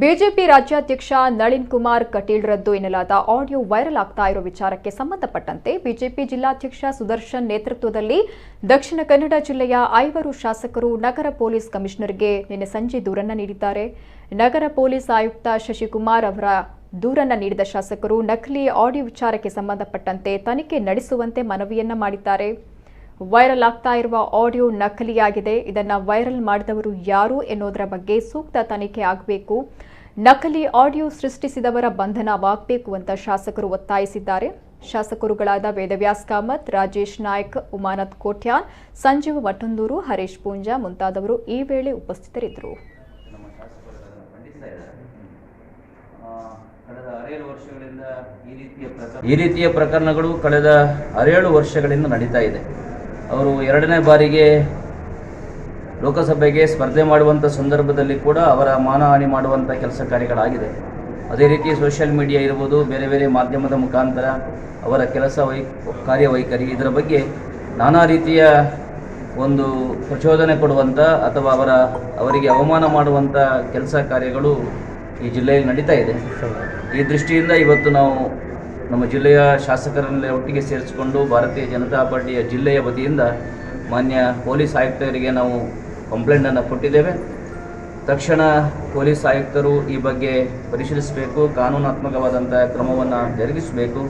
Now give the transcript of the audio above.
BJP ರಾಜ್ಯಾಧ್ಯಕ್ಷ ನಳಿನ್ ಕುಮಾರ್ ಕಟೀಲ್ ರದ್ದು ಎನ್ನಲಾದ ಆಡಿಯೋ ವೈರಲ್ ಆಗ್ತಾ ಇರೋ ವಿಚಾರಕ್ಕೆ ಸಂಬಂಧಪಟ್ಟಂತೆ ಬಿಜೆಪಿ ಜಿಲ್ಲಾಧ್ಯಕ್ಷ ಸುದರ್ಶನ್ ನೇತೃತ್ವದಲ್ಲಿ ದಕ್ಷಿಣ ಕನ್ನಡ ಜಿಲ್ಲೆಯ 5 ಶಾಸಕರು ನಗರ ಪೊಲೀಸ್ ಕಮಿಷನರ್ಗೆ ನಿನ್ನೆ ಸಂಜೆ ದೂರನ್ನು ನೀಡಿದ್ದಾರೆ. ನಗರ ಪೊಲೀಸ್ ಆಯುಕ್ತ ಶಶಿಕುಮಾರ್ ಅವರ ದೂರನ್ನು ನೀಡಿದ ಶಾಸಕರು ನಕಲಿ ಆಡಿಯೋ ವಿಚಾರಕ್ಕೆ ಸಂಬಂಧಪಟ್ಟಂತೆ ತನಿಖೆ ನಡೆಸುವಂತೆ ಮನವಿಯನ್ನ ಮಾಡಿದ್ದಾರೆ. ವೈರಲ್ ಆಗ್ತಾ ಇರುವ ಆಡಿಯೋ ನಕಲಿಯಾಗಿದೆ. ಇದನ್ನ ವೈರಲ್ ಮಾಡಿದವರು ಯಾರು ಎನ್ನುವುದರ ಬಗ್ಗೆ ಸೂಕ್ತ ತನಿಖೆ ಆಗಬೇಕು. ನಕಲಿ ಆಡಿಯೋ ಸೃಷ್ಟಿಸಿದವರ ಬಂಧನವಾಗಬೇಕು ಅಂತ ಶಾಸಕರು ಒತ್ತಾಯಿಸಿದ್ದಾರೆ. ಶಾಸಕರುಗಳಾದ ವೇದವ್ಯಾಸ್ ಕಾಮತ್, ರಾಜೇಶ್ ನಾಯ್ಕ್, ಉಮಾನತ್ ಕೋಟ್ಯಾನ್, ಸಂಜೀವ್ ಮಠಂದೂರು, ಹರೀಶ್ ಪೂಂಜಾ ಮುಂತಾದವರು ಈ ವೇಳೆ ಉಪಸ್ಥಿತರಿದ್ದರು. ಈ ರೀತಿಯ ಪ್ರಕರಣಗಳು ಕಳೆದ 6 ವರ್ಷಗಳಿಂದ ನಡೀತಾ ಇದೆ. ಅವರು 2ನೇ ಬಾರಿಗೆ ಲೋಕಸಭೆಗೆ ಸ್ಪರ್ಧೆ ಮಾಡುವಂಥ ಸಂದರ್ಭದಲ್ಲಿ ಕೂಡ ಅವರ ಮಾನಹಾನಿ ಮಾಡುವಂಥ ಕೆಲಸ ಕಾರ್ಯಗಳಾಗಿದೆ. ಅದೇ ರೀತಿ ಸೋಷಿಯಲ್ ಮೀಡಿಯಾ ಇರ್ಬೋದು, ಬೇರೆ ಬೇರೆ ಮಾಧ್ಯಮದ ಮುಖಾಂತರ ಅವರ ಕೆಲಸ ಕಾರ್ಯವೈಖರಿ ಇದರ ಬಗ್ಗೆ ನಾನಾ ರೀತಿಯ ಒಂದು ಪ್ರಚೋದನೆ ಕೊಡುವಂಥ ಅಥವಾ ಅವರಿಗೆ ಅವಮಾನ ಮಾಡುವಂಥ ಕೆಲಸ ಕಾರ್ಯಗಳು ಈ ಜಿಲ್ಲೆಯಲ್ಲಿ ನಡೀತಾ ಇದೆ. ಈ ದೃಷ್ಟಿಯಿಂದ ಇವತ್ತು ನಾವು ನಮ್ಮ ಜಿಲ್ಲೆಯ ಶಾಸಕರನ್ನೇ ಒಟ್ಟಿಗೆ ಸೇರಿಸಿಕೊಂಡು ಭಾರತೀಯ ಜನತಾ ಪಾರ್ಟಿಯ ಜಿಲ್ಲೆಯ ವತಿಯಿಂದ ಮಾನ್ಯ ಪೊಲೀಸ್ ಆಯುಕ್ತರಿಗೆ ನಾವು ಕಂಪ್ಲೇಂಟನ್ನು ಕೊಟ್ಟಿದ್ದೇವೆ. ತಕ್ಷಣ ಪೊಲೀಸ್ ಆಯುಕ್ತರು ಈ ಬಗ್ಗೆ ಪರಿಶೀಲಿಸಬೇಕು, ಕಾನೂನಾತ್ಮಕವಾದಂಥ ಕ್ರಮವನ್ನು ಜರುಗಿಸಬೇಕು.